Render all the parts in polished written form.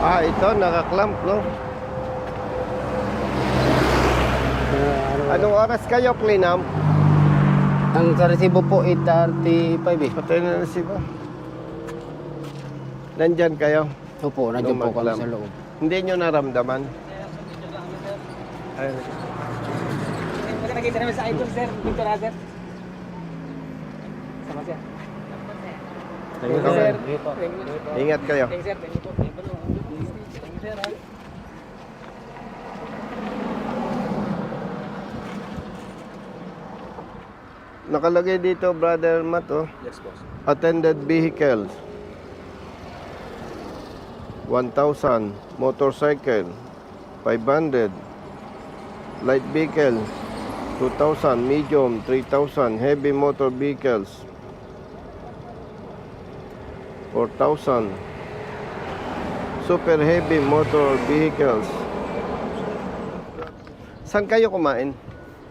Ito, naka-clamp, no? Anong oras kayo, Cleanam? Ang sa resibo po, 8:35 eh. Patay na resibo. Nandyan kayo? Opo, nandiyan po kami Lumaglam. sa loob. Hindi nyo naramdaman? Ayun. Kasi nakita namin sa idol, sir. Dito na, sir. Sama, sir. Thank you, sir. Ingat kayo. Thank you, sir. Thank you po. Thank you, sir. Nakalagay dito, Brother Matt, oh. Yes, boss. Attended vehicles 1,000, motorcycle 500, light vehicle 2,000, medium 3,000, heavy motor vehicles 4,000, super heavy motor vehicles. Saan kayo kumain?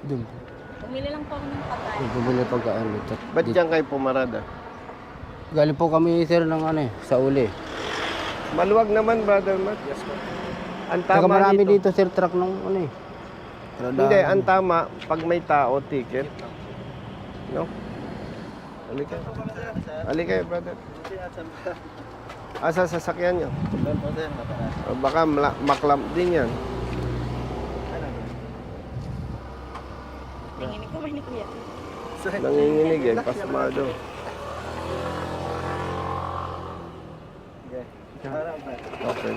Doon. Bumili lang po ako ng pagkain. Bumili pagkaan dito. Ba't dyan kayo pumarada? Galing po kami, sir, ng ano eh, sa uli. Maluwag naman, Brother Matt. Yes, po. Ang Saka tama marami dito. dito, sir, truck ng ano eh. Hindi, ang tama, pag may tao, ticket. No? Halika. Halika, brother. Asa sasakyan nyo? O baka maklamp din yan. Tingin ko ba ni Kuya? Nanginginig eh, pasmado. Okay.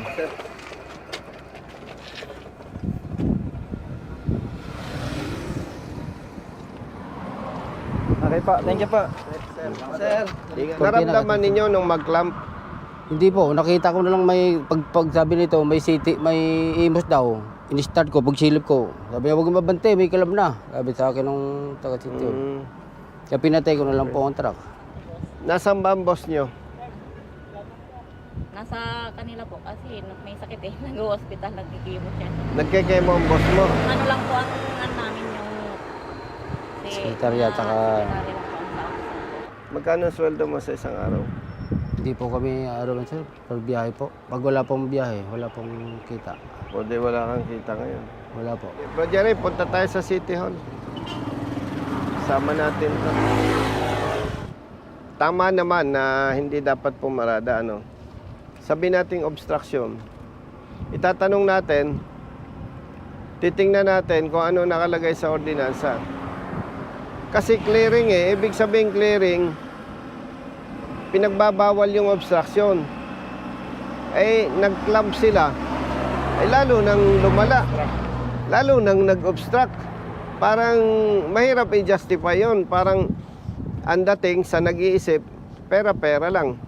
Okay po. Thank you po. Sir, naramdaman ninyo nung mag-clamp? Hindi po, nakita ko na lang may pag sabi nito, may city, may imos daw. In-start ko, pagsilip ko. Sabi niya, huwag mabante, may kalab na. Sabi sa akin nung taga-city. Kaya pinatay ko na lang po ang truck. Nasaan ba ang boss nyo? Nasa kanila po kasi may sakit eh. Nag-hospital, nagkikimo siya. Nagkikemo ang boss mo? Ano lang po ang ano namin yung... Sekretarya, tsaka- sekretary lang po ang sa Magkano ang sweldo mo sa isang araw? Hindi po kami araw sir, pag biyahe po. Pag wala pong biyahe, wala pong kita. O di wala kang kita ngayon. Wala po. Bro Jerry, punta tayo sa City Hall. Sama natin to. Tama naman na hindi dapat pumarada, ano. Sabi nating obstruction. Itatanong natin, titingnan natin kung ano nakalagay sa ordinansa. Kasi clearing eh, ibig sabihin clearing, pinagbabawal yung obstruction. Eh, nag-club sila. Ay lalo nang lumala. Lalo nang nag-obstruct. Parang mahirap i-justify yun. Parang ang dating sa nag-iisip, pera-pera lang.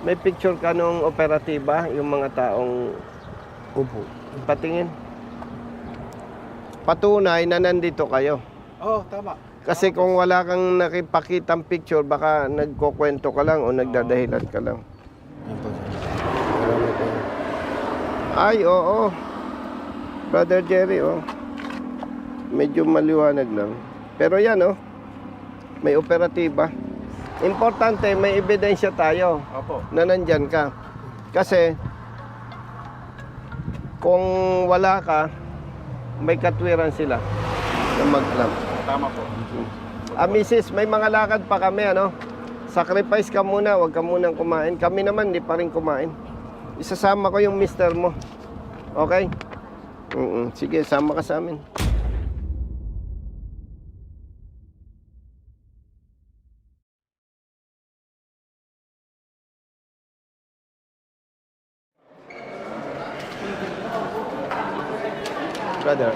May picture ka nung operatiba, yung mga taong Upo. patingin. Patunay na nandito kayo. Oh, tama. Kasi kung wala kang nakipakitang picture, baka nagkukwento ka lang o nagdadahilan ka lang. Yan po sir. Salamat po. Ay, oo. Brother Jerry, oh. Medyo maliwanag lang. Pero yan, oh. May operatiba. Importante, may ebidensya tayo Opo. na nandyan ka. Kasi, kung wala ka, may katwiran sila na mag-clamp. Tama po. Misis, may mga lakad pa kami, ano? Sacrifice ka muna, huwag ka munang kumain. Kami naman, di pa rin kumain. Isasama ko yung mister mo. Okay? Sige, sama ka sa amin. Brother.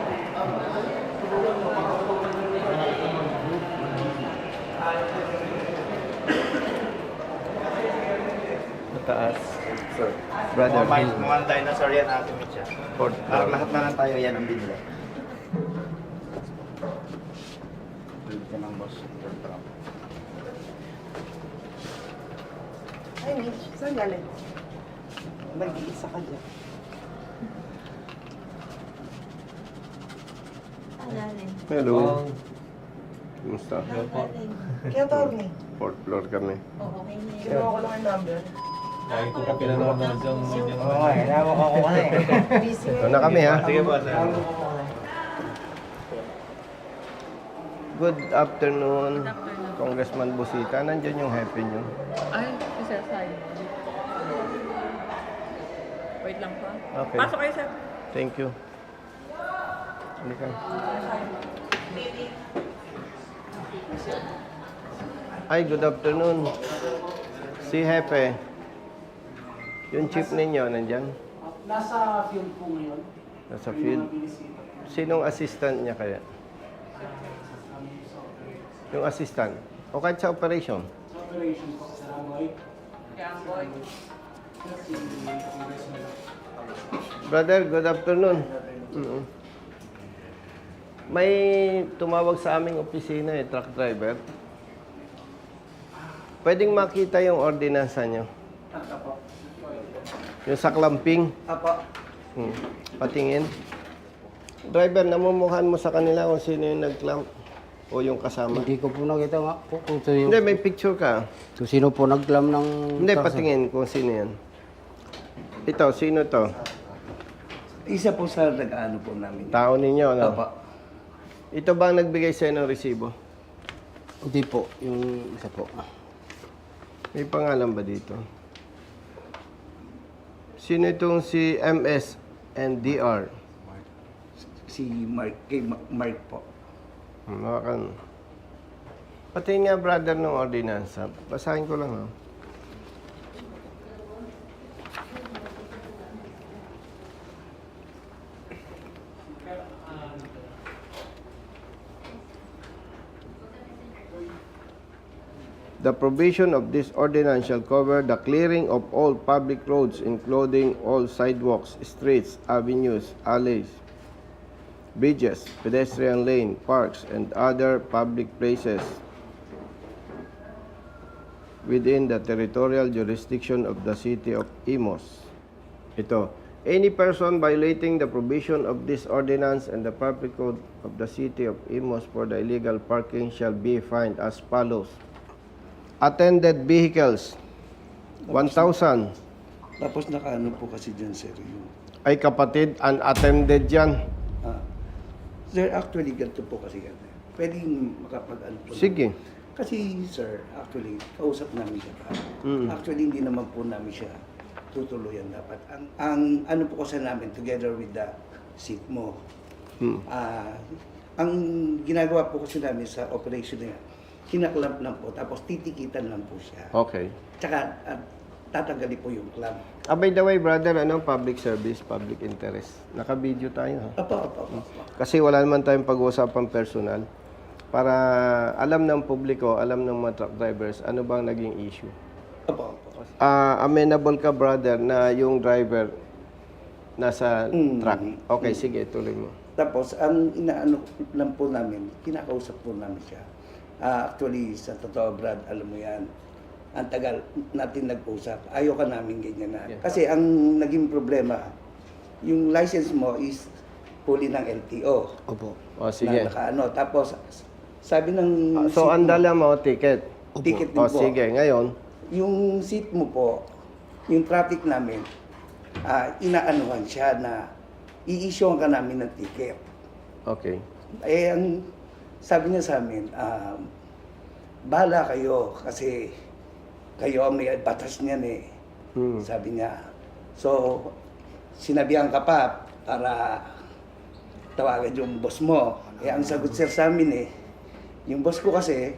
Mataas. Sir. Brother. Mga dinosaur yan, ultimate siya. Fourth floor. Lahat na lang tayo yan ang binili. Bili ka ng boss. Ay, Mitch, saan galing? Nag-iisa ka dyan. Hello. Kumusta? Kaya tawag niya. Fourth floor kami. Oo, okay na yun. Kinuha ko lang yung number. Lagi ko pa pinanonood yung... Oo, hinawa ko ako kasi. Ito na kami, ha? Sige po, sir. Good afternoon, Congressman Busita. Nandiyan yung happy nyo. Ay, sir, sorry. Wait lang po. Okay. Pasok kayo, sir. Thank you. Halika. Ay, good afternoon. Si Hepe. Yung chief ninyo, nandyan? Nasa field po ngayon. Nasa field. Sinong assistant niya kaya? Yung assistant? O kahit sa operation? Sa operation po sa Ramboy. Brother, good afternoon. May tumawag sa aming opisina truck driver. Pwedeng makita yung ordinansa nyo. Apo. Yung sa clamping. Apo. Patingin. Driver, namumukhaan mo sa kanila kung sino yung nag-clamp o yung kasama. Hindi ko po nakita nga po kung sino, Hindi, may picture ka. kung sino po naglam ng... Hindi, patingin kung sino yan. Ito, sino to? Isa po sa nag-ano po namin. Tao ninyo, no? Opo. Ito ba ang nagbigay sa'yo ng resibo? Hindi po, yung isa po. May pangalan ba dito? Sino itong si MS and DR? Si Mark, kay Mark po. Makan. Pati nga brother ng ordinansa. Basahin ko lang, ha? The provision of this ordinance shall cover the clearing of all public roads, including all sidewalks, streets, avenues, alleys, bridges, pedestrian lane, parks, and other public places within the territorial jurisdiction of the city of Imos. Ito, any person violating the provision of this ordinance and the public code of the city of Imos for the illegal parking shall be fined as follows. Attended vehicles, 1,000. Tapos nakaano po kasi dyan, sir, yung... Ay kapatid, unattended yan. Sir, actually, ganito po kasi yan. Pwedeng makapag-ano po. Sige. Kasi, sir, actually, kausap namin siya. Actually, hindi naman po namin siya tutuluyan dapat. Ang ano po kasi namin, together with the SIGMO, ang ginagawa po kasi namin sa operation na yan, kinaklamp lang po, tapos titikitan lang po siya. Okay. Tsaka, tatanggalin po yung clamp. By the way, brother, public service, public interest. Naka-video tayo, ha? Apo. Kasi wala naman tayong pag-uusapang personal. Para alam ng publiko, alam ng mga truck drivers, ano bang naging issue. Apo. Amenable ka, brother, na yung driver nasa truck. Okay, sige, tuloy mo. Tapos, ang inaano lang po namin, kinakausap po namin siya. Actually, sa totoo, Brad, alam mo yan, ang tagal natin nag-usap. Ayaw ka namin ganyan na. Yeah. Kasi ang naging problema, yung license mo is huli ng LTO. Opo. O, sige. Na nakaano. Tapos, sabi ng... So, seat ang mo- dala mo, ticket. Ticket din O, po. sige. Ngayon, Yung seat mo po, yung traffic namin, inaanuhan siya na i-issue ka namin ng ticket. okay. Eh, ang sabi niya sa amin, bahala kayo kasi kayo ang may batas niyan eh. Sabi niya. So, sinabihan ka pa para tawagan yung boss mo. Eh, ang sagot sir sa amin eh, yung boss ko kasi,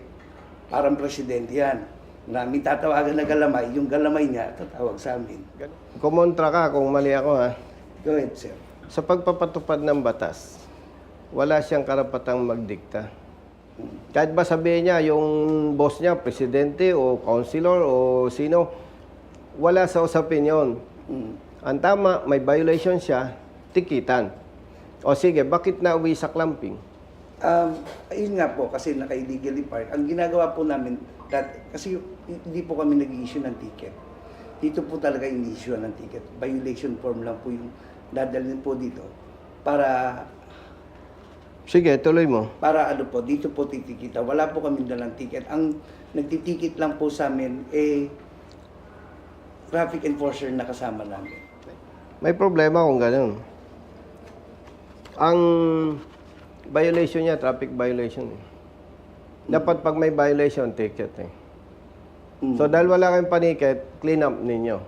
parang presidente yan. Maraming tatawagan na galamay, yung galamay niya, tatawag sa amin. Kumontra ka kung mali ako, ha? Go ahead, sir. Sa pagpapatupad ng batas, wala siyang karapatang magdikta. Kahit ba sabihin niya, yung boss niya, presidente o councilor o sino, wala sa usapin yun. Ang tama, may violation siya, tikitan. O sige, bakit nauwi sa clamping? Ayun nga po, kasi naka-illegally park. Ang ginagawa po namin, kasi hindi po kami nag-issue ng ticket. Dito po talaga in-issue ng ticket. Violation form lang po yung dadalhin po dito. Para Sige, tuloy mo. ano po, dito po titikita. Wala po kami dalang ticket. Ang nagtitikit lang po sa amin, traffic enforcer na kasama namin. May problema kung ganun. Ang violation niya, traffic violation. Dapat pag may violation, ticket eh. So dahil wala kayong paniket, clean up ninyo.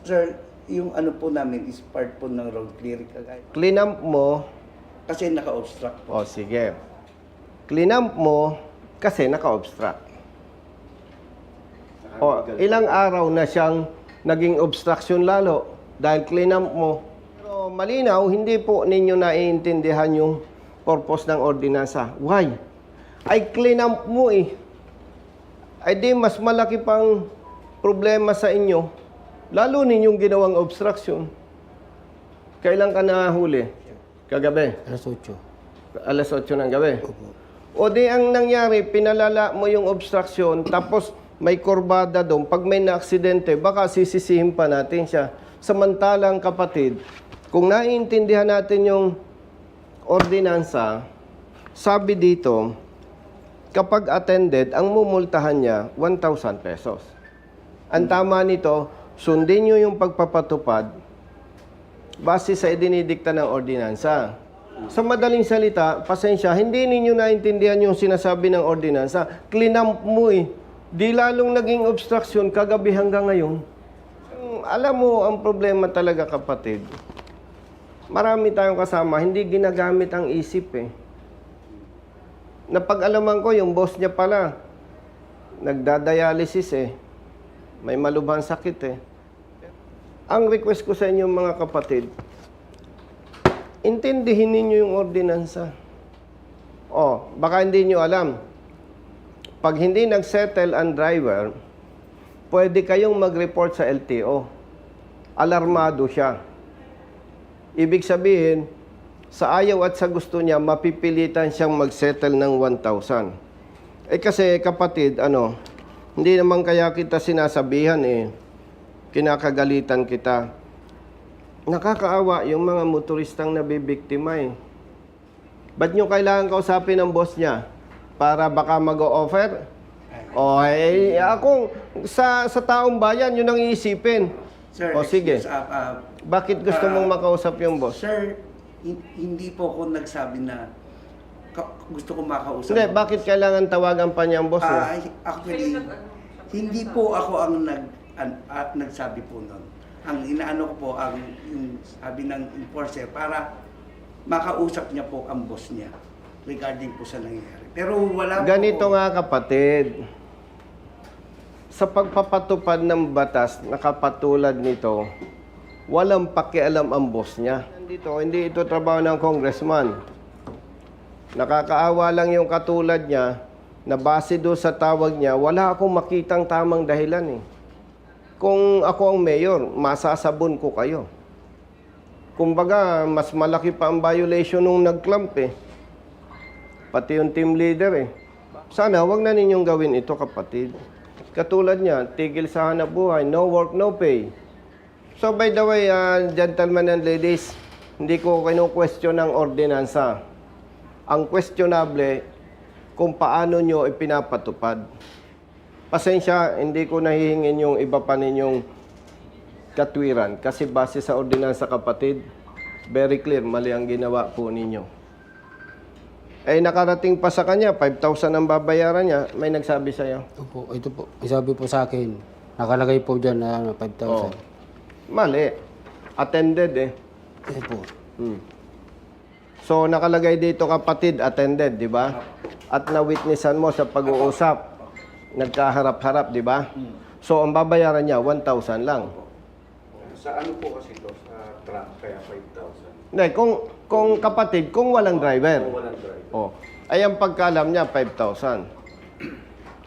Sir, yung ano po namin is part po ng road clearing kagaya. Clean up mo, Kasi naka-obstruct po. o sige. Clean up mo kasi naka-obstruct. O ilang araw na siyang naging obstruction lalo dahil clean up mo. Pero malinaw, hindi po ninyo naiintindihan yung purpose ng ordinansa. Why? Ay clean up mo eh. Ay di mas malaki pang problema sa inyo. Lalo ninyong ginawang obstruction. Kailan ka nahuli? Kagabi? Alas 8. Alas 8 ng gabi. O di ang nangyari, pinalala mo yung obstruction, tapos may kurbada doon. Pag may na-aksidente, baka sisisihin pa natin siya. Samantalang kapatid, kung naiintindihan natin yung ordinansa, sabi dito, kapag attended, ang mumultahan niya, 1,000 pesos. Ang tama nito, sundin nyo yung pagpapatupad base sa idinidikta ng ordinansa. Sa madaling salita, pasensya, hindi ninyo naintindihan yung sinasabi ng ordinansa. Clean up mo eh. Di lalong naging obstruction kagabi hanggang ngayon. Alam mo, ang problema talaga kapatid, marami tayong kasama, hindi ginagamit ang isip eh. Napag-alaman ko, yung boss niya pala, nagdadialysis eh. May malubhang sakit eh. Ang request ko sa inyo mga kapatid, intindihin ninyo yung ordinansa. O, baka hindi nyo alam. Pag hindi nag-settle ang driver, pwede kayong mag-report sa LTO. Alarmado siya. Ibig sabihin, sa ayaw at sa gusto niya, mapipilitan siyang mag-settle ng 1,000. Eh kasi kapatid, hindi naman kaya kita sinasabihan eh. Kinakagalitan kita. Nakakaawa yung mga motoristang nabibiktima eh. Ba't nyo kailangan kausapin ng boss niya? Para baka mag-o-offer? O akong sa taong bayan, yun ang iisipin. Sir, O sige. excuse, Bakit gusto mong makausap yung boss? Sir, hindi po ako nagsabi na gusto ko makausap. Hindi, bakit kailangan tawagan pa niya ang boss? Actually, hindi po ako ang nagsabi po nun. Ang inaano ko po, yung sabi ng enforcer, para makausap niya po ang boss niya regarding po sa nangyayari. Pero wala Ganito po. nga kapatid, sa pagpapatupad ng batas na kapatulad nito, walang pakialam ang boss niya. Hindi ito trabaho ng congressman. Nakakaawa lang yung katulad niya na base doon sa tawag niya, wala akong makitang tamang dahilan eh. Kung ako ang mayor, masasabon ko kayo. Kumbaga, mas malaki pa ang violation nung nag-clamp eh. Pati yung team leader eh. Sana, wag na ninyong gawin ito kapatid. Katulad niya, tigil sa hanap buhay, no work, no pay. So by the way, gentlemen and ladies, hindi ko kinu-question ang ordinansa. Ang questionable, kung paano nyo ipinapatupad. Pasensya, hindi ko nahihingin yung iba pa ninyong katwiran. Kasi base sa ordinansa kapatid, very clear, mali ang ginawa po ninyo. Eh, nakarating pa sa kanya, 5,000 ang babayaran niya. May nagsabi sa'yo? Ito po. Isabi po sa akin, nakalagay po dyan na 5,000. Oh. Mali. Attended eh. Ito po. So, nakalagay dito kapatid, attended, di ba? At na-witnessan mo sa pag-uusap. Nagkaharap-harap, di ba? So, ang babayaran niya, 1,000 lang. Sa ano po kasi ito? Sa truck, kaya 5,000. Hindi, kung kapatid, kung walang driver. Kung walang driver. Oh. Ay, ang pagkalam niya, 5,000.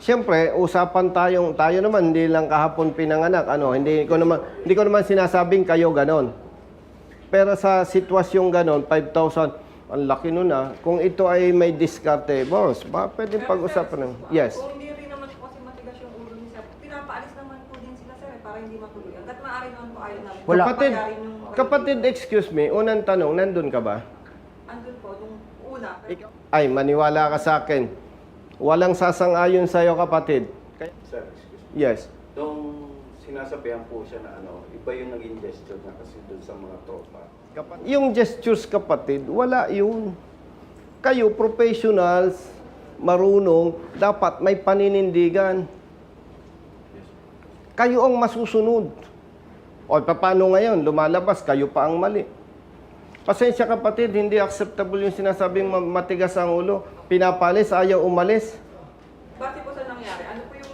Siyempre, usapan tayo naman, hindi lang kahapon pinanganak. Hindi ko naman sinasabing kayo ganon. Pero sa sitwasyong ganon, 5,000, ang laki nun ah. Kung ito ay may diskarte, boss, ba pwede pag-usapan ng... Yes. Kung hindi rin naman po kasi matigas yung ulo ni sir, pinapaalis naman po din sila sir para hindi matuloy. Hanggat maaari naman po ayaw namin. Wala. Kapatid, excuse me, unang tanong, nandun ka ba? Andun po, yung una. Ay, maniwala ka sa akin. Walang sasang-ayon sa'yo, kapatid. Sir, excuse me. Yes. Nung sinasabihan po siya na iba yung naging gesture na kasi doon sa mga tropa. Yung gestures, kapatid, wala yun. Kayo, professionals, marunong, dapat may paninindigan. Kayo ang masusunod. O paano ngayon? Lumalabas, kayo pa ang mali. Pasensya kapatid, hindi acceptable yung sinasabing matigas ang ulo. Pinapalis, ayaw umalis. Base po sa nangyari, ano po yung,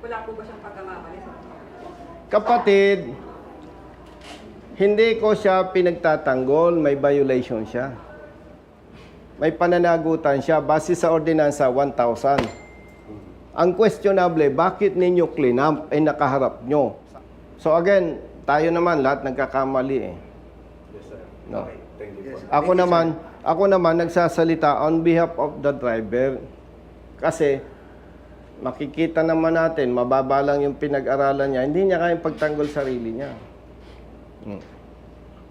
wala po ba siyang pagkamamali? Kapatid, hindi ko siya pinagtatanggol, may violation siya. May pananagutan siya base sa ordinansa 1,000. Ang questionable, bakit ninyo clean up ay nakaharap nyo? So again, tayo naman lahat nagkakamali eh. Yes, sir. No. Okay, thank you po. Ako naman nagsasalita on behalf of the driver kasi makikita naman natin, mababa lang yung pinag-aralan niya, hindi niya kayang pagtanggol sarili niya.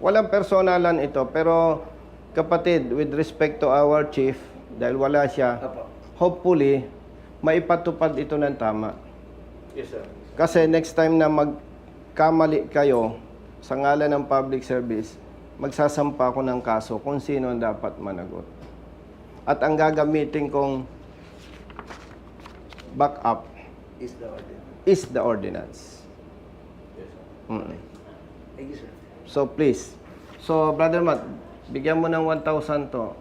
Walang personalan ito, pero kapatid, with respect to our chief, dahil wala siya, Apo. hopefully, maipatupad ito ng tama. Yes, sir. Kasi next time na magkamali kayo sa ngalan ng public service, magsasampa ako ng kaso kung sino ang dapat managot. At ang gagamitin kong backup Is the order. is the ordinance. Yes, sir. Thank you, sir. So please. So Brother Matt, bigyan mo ng 1,000 to.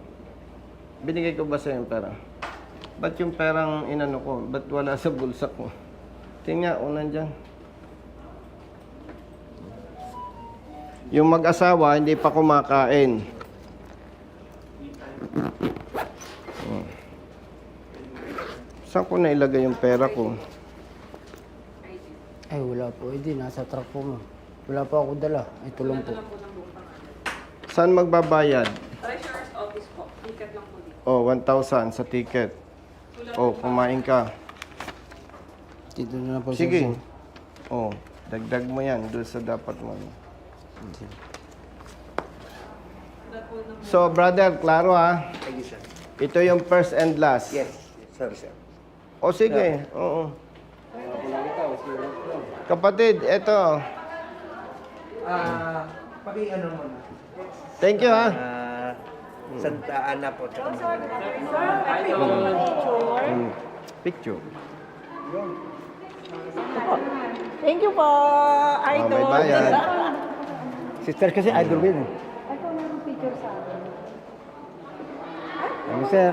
Binigay ko ba sa yung pera? Ba't yung perang inano ko? Ba't wala sa bulsa ko? Tingnan, unan dyan. Yung mag-asawa, hindi pa kumakain. Saan ko nailagay yung pera ko? Ay, wala po. Hindi, nasa truck po mo. Wala pa ako dala. Ay, tulong po. Saan magbabayad? Treasurer's office po. Ticket lang po dito. Oh, 1,000 sa ticket. Oh, kumain ka. Dito na lang po. Sige. Oh, dagdag mo yan doon sa dapat mo. So, brother, klaro ha. Thank you, sir. Ito yung first and last. Yes. Sorry, sir. O sige, oo. Kapatid, ito. Paki-ano mo na. Thank you ha. Santa Ana po. Picture. Thank you po, Oh, may idol. bayad. Sister kasi idol ko yun. Ito meron picture sa akin. Ano, sir?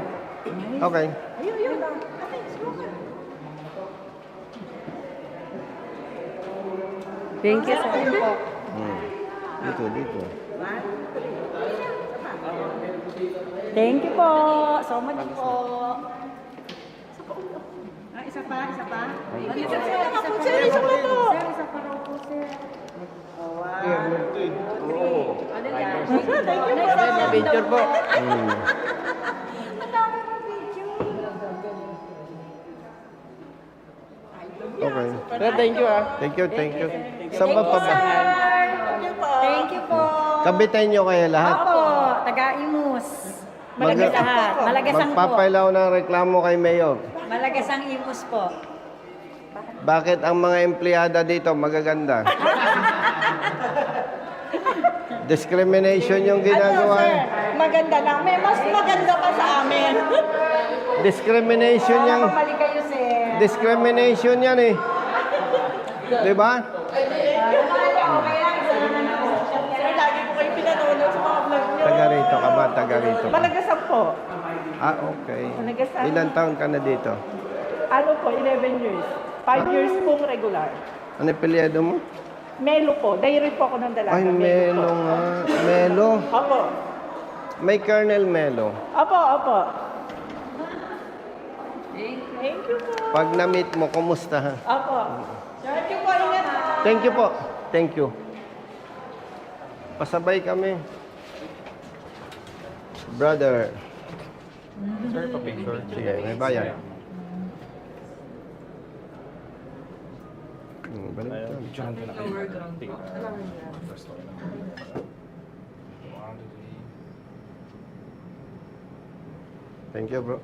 Okay. Ayun lang. Okay, slogan. Thank you, sir. Dito, dito. Thank you po. So much po. Isa pa, isa pa. Isa pa, isa pa. Sir, isa pa to. Sir, isa pa raw po, sir. Ano yan? Picture po. Okay. Sir, thank you ah. Thank you, thank you. Saan ba pa ba? Thank you po. Kabitain nyo kaya lahat? Opo, taga-imus. Malagasan po. Malagasan po. Magpapailaw ng reklamo kay Mayor. Malagasang imus po. Bakit ang mga empleyada dito magaganda? Discrimination yung ginagawa. Ano, sir? Maganda lang. May mas maganda pa sa amin. Discrimination yan. Mali kayo, sir. Discrimination yan eh. Di ba? Sir, lagi po kayo pinanonood sa mga vlog nyo. Taga rito ka ba? Taga rito ka? Malagasan po. Ah, okay. Malagasan. Ilan taon ka na dito? Ano po, 11 years. 5 years pong regular. Ano apelyido mo? Melo po. Dairy po ako ng dalaga. Ay, Melo nga. Melo. Opo. May Colonel Melo. Opo, opo. Thank you po. Pag na-meet mo, kumusta ha? Opo. Thank you po. Ingat po. Thank you po. Thank you. Pasabay kami. Brother. Sir, pa-picture. Sige, may bayan. Balik tayo. Picturean ko na kayo. Thank you, bro.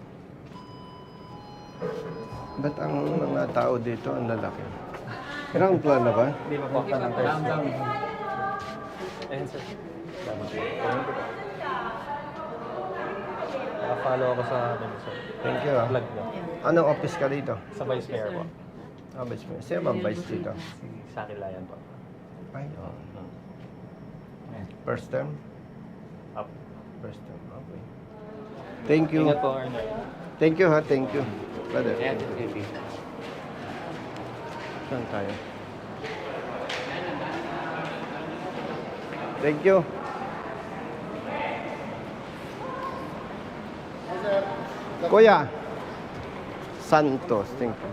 Ba't ang mga tao dito ang lalaki? Ground floor na ba? Hindi pa po. Ayun, sir. Follow ako sa sir. Thank you. Vlog ko. Anong office ka dito? Sa Vice Mayor po. Vice Mayor. Sino ba vice dito? Sa Kilayan po. Ay, First term? Up. First term, okay. Thank you. Ingat po, Arnold. Thank you ha, thank you. Brother. Ayan, okay. Saan tayo? Thank you. Kuya. Santos, thank you.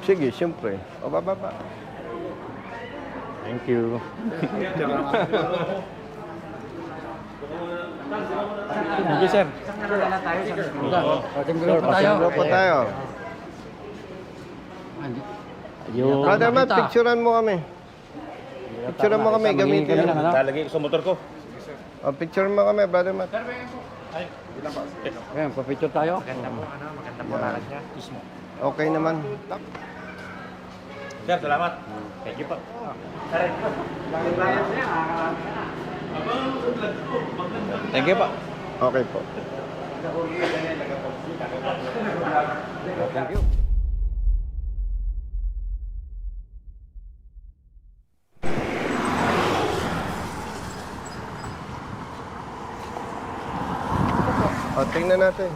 Sige, siyempre. O, bababa. Thank you. Thank you, sir. Grupo tayo. Brother Matt, picturean mo kami. Picturean mo kami, gamitin. Lalagay ko sa motor ko. O, picturean mo kami, Brother Matt. Ayan, pa-picture tayo. Maganda po lakad niya. Okay naman. Sir, salamat. Thank you po. Thank you po. Okay po. Thank you. O, tingnan natin.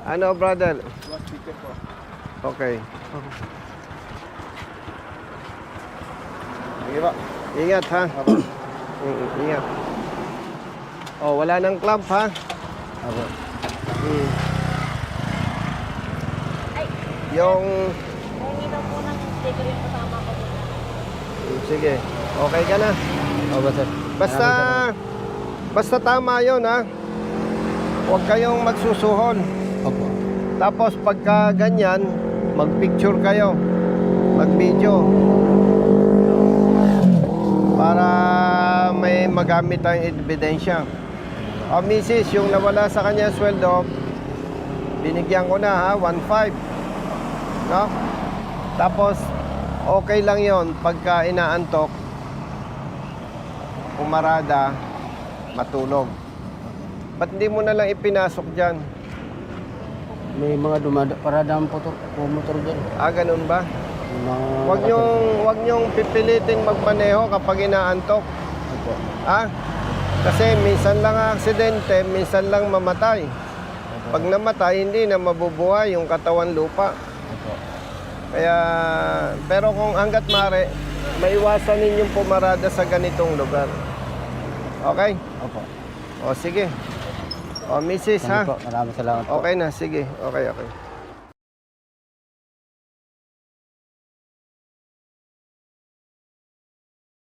Ano, brother? Okay. Sige ba? Ingat, ha? Ingat. Oh, wala nang clamp, ha? Opo. Yung... Hindi daw po ng sticker yung kasama ko. Sige. Okay ka na? Opo, sir. Basta tama yun, ha? Huwag kayong magsusuhol. Opo. Tapos pagka ganyan, mag-picture kayo. Mag-video. Para may magamit tayong ebidensya. O, misis, yung nawala sa kanya sweldo, binigyan ko na, ha? 1.5. No? Tapos, okay lang yon pagka inaantok, umarada, matulog. Ba't hindi mo na lang ipinasok dyan? May mga paradang motor dyan. Ganun ba? Mga Huwag niyong pipilitin magmaneho kapag inaantok. Opo. Kasi minsan lang aksidente, minsan lang mamatay. Pag namatay, hindi na mabubuhay yung katawan lupa. Opo. Kaya, pero kung hanggat mare, maiwasan ninyong pumarada sa ganitong lugar. Okay? Opo. O, sige. O, misis, ha? Maraming salamat po. Okay na, sige. Okay.